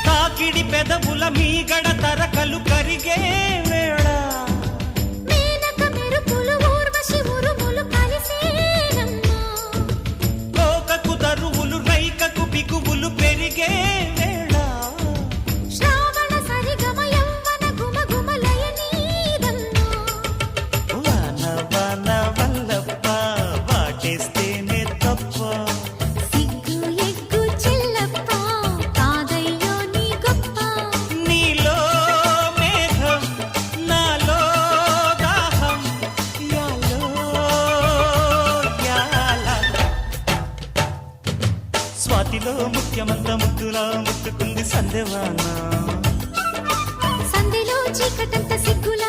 తాకిడి పెదవుల మీగడ తరకలు కరిగే వేళ కోకకు దరువులు రైకకు బిగువులు పెరిగే వేళ వాన వాన వల్లప్ప వాటేస్తేనే తప్ప నీలో మేఘం నాలో దాహం యాలో యాల స్వాతిలో ముఖ్యమంత ముద్దులా ముట్టుకుంది సందెవాన సంధిలో చీకటంత సిగ్గుల